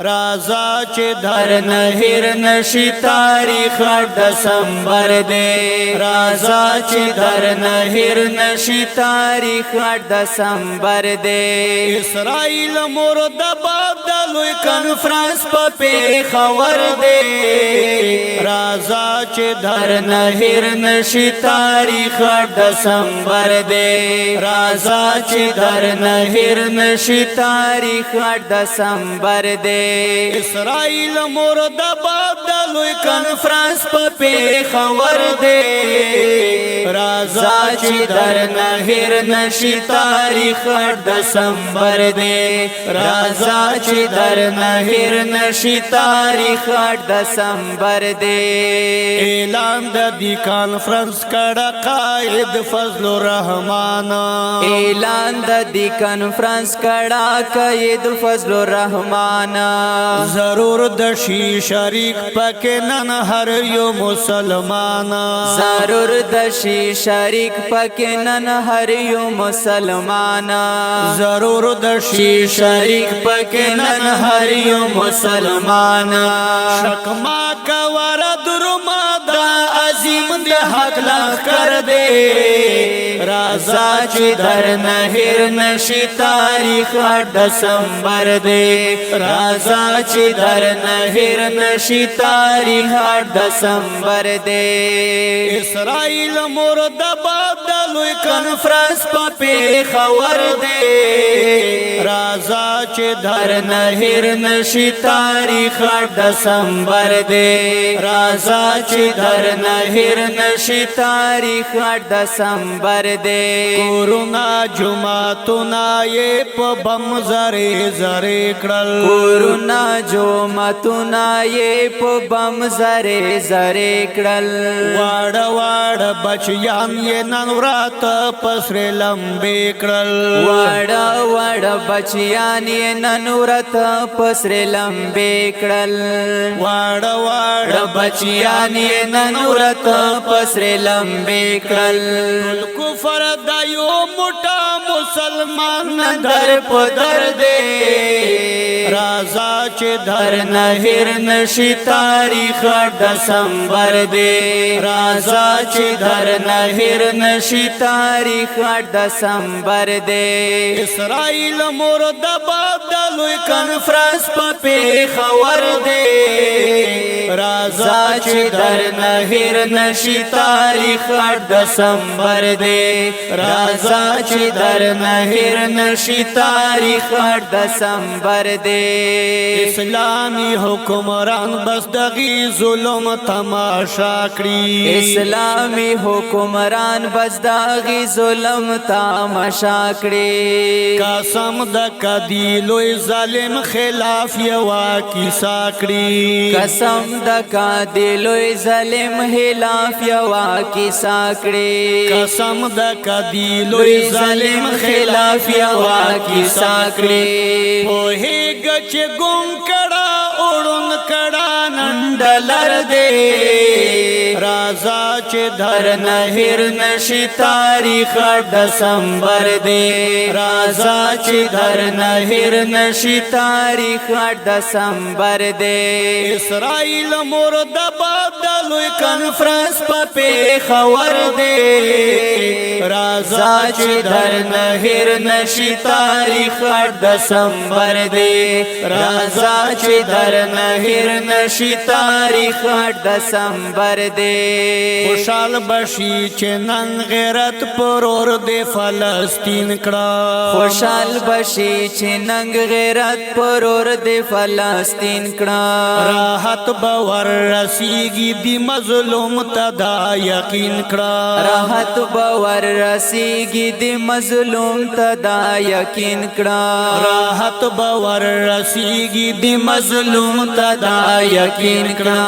رازا چې درن هیر نشي تاریخ دسمبر دی رازا چې درن هیر نشي تاریخ دسمبر دی اسرائیل مرد باب د لوی کنفرانس په پیښور دی رازا چې درن هیر نشي تاریخ دسمبر دی رازا چې درن هیر نشي تاریخ دسمبر دی اسرائیل مرد باب د لوی کنفرانس په پیښور دی رازا چې درن هیر نشي تاریخ دسمبر دی رازا چې درن هیر نشي تاریخ دسمبر دی اعلان د دې کانفرنس کړه قائد فضل الرحمن اعلان د دې کانفرنس کړه قائد فضل الرحمن ضرور د شي شریک پکې نن هر یو مسلمان ضرور د شي شریک پکې نن هر یو مسلمان ضرور د شي شریک پکې نن هر یو مسلمان شک ما کوار درما دا عظیم د حق لخ کر دے رازا چې درن هیر نشي تاریخ دسمبر دی رازا چې درن هیر نشي تاریخ دسمبر دی اسرائیل مرد باب د لوی کنفرانس په پیښور دی رازا چې درن هیر نشي تاریخ دسمبر دی رازا چې درن هیر نشي تاریخ دسمبر دی کورونا جمعتنا یې په بم زره زره کړل کورونا جمعتنا یې په بم زره زره کړل واړه واړه بچیان یې نن ورات پسر لمبې کړل واړه واړه بچیان یې نن ورات پسر لمبې کړل واړه واړه بچیان یې نن ورات پسر لمبې کړل کفر د یو موټا مسلمان در په در دی رازا چې درن هیر نشي تاریخ دسمبر دی رازا چې درن هیر نشي تاریخ دسمبر دی اسرائیل مرد باب د لوی کنفرانس په پیښور دی رازا چې درن هیر نشي تاریخ دسمبر دی رازا چې درن هیر نشي تاریخ دسمبر دی اسلامی حکمران بس دغی ظلم تماشا کړي اسلامی حکمران بس دغی ظلم تماشا کړي قسم د کدی لوی ظالم خلاف یوا کیسا کړي قسم د کدی لوی ظالم خلاف یوا کیسا کړي قسم د کدی لوی ظالم خلاف یوا کیسا کړي په گچ گم کڑا اڑن کڑا نندلر دے رازا چې درن هیر نشي تاریخ دسمبر دی رازا چې درن هیر نشي تاریخ دسمبر دی اسرائیل مرد باب د لوی کنفرانس په پیښور دی رازا چې درن هیر نشي تاریخ دسمبر دی رازا چې درن هیر نشي تاریخ دسمبر دی خوشحال بشي چې نن غیرت پرور دی فلسطین کړه خوشحال بشي چې نن غیرت پرور دی فلسطین کړه راحت باور رسیږي دی مظلوم ته دا یقین کړه راحت باور رسیږي دی مظلوم ته دا یقین کړه راحت باور رسیږي دی مظلوم ته دا یقین کړه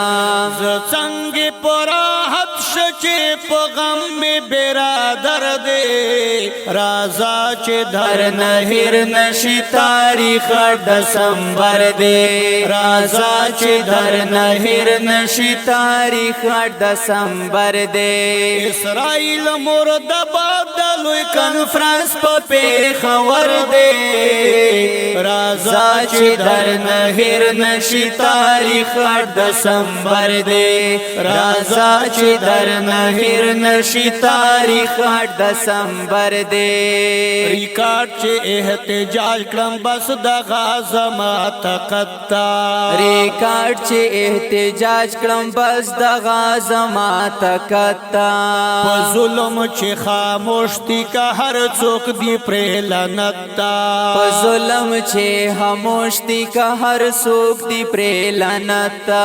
څنګه پر راحت چې په غم می برادر دې رازا چې در نه هیر نشي تاریخ دسمبر دې رازا چې در نه هیر نشي تاریخ دسمبر دې اسرائیل مردباد د لوی کنفرانس په پیښور دې رازا چې در نه هیر نشي تاریخ دسمبر دې رازا چې در نه هیر نشي تاریخ دسمبر دې ریکارډ چې احتجاج کړم بس د غازما تقتا ریکارډ چې احتجاج کړم بس د غازما تقتا په ظلم چې خاموش دي که هر څوک دی پرې لعنتا په ظلم چې خاموش دي که هر څوک دی پرې لعنتا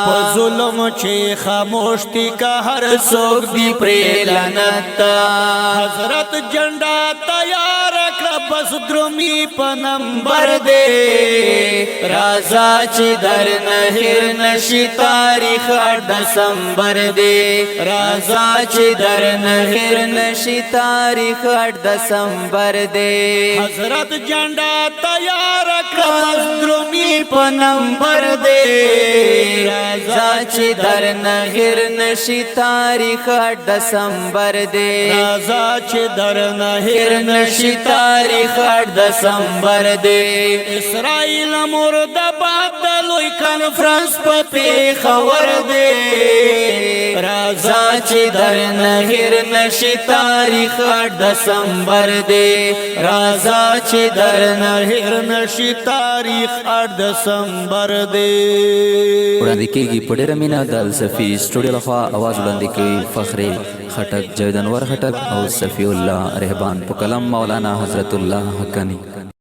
په ظلم چې خاموش دي که هر څوک دی پرې لعنتا حضرت جنډا تیار کړه بس درومي په نمبر دې رازا چې در نه هیر نشي تاریخ دسمبر دې رازا چې در نه هیر نشي تاریخ دسمبر دې حضرت جنډا تیار کړه بس درومي په نمبر دې رازا چې در نه هیر نشي تاریخ دسمبر دې رازا چې در نه هیر نشي تاریخ دسمبر دې اسرائیل مردباد د لوی کنفرانس په پیښور دې رازا چې در نه هیر نشي تاریخ دسمبر دې رازا چې در نه هیر نشي تاریخ 8 دسمبر دې وړاندې کېږي په ډېره مینه د الصفي سټوډیو لخوا اواز وړاندې کوي فخري خټک جاوید انور خټک او صفی الله رهبان په کلام مولانا حضرت الله حقانی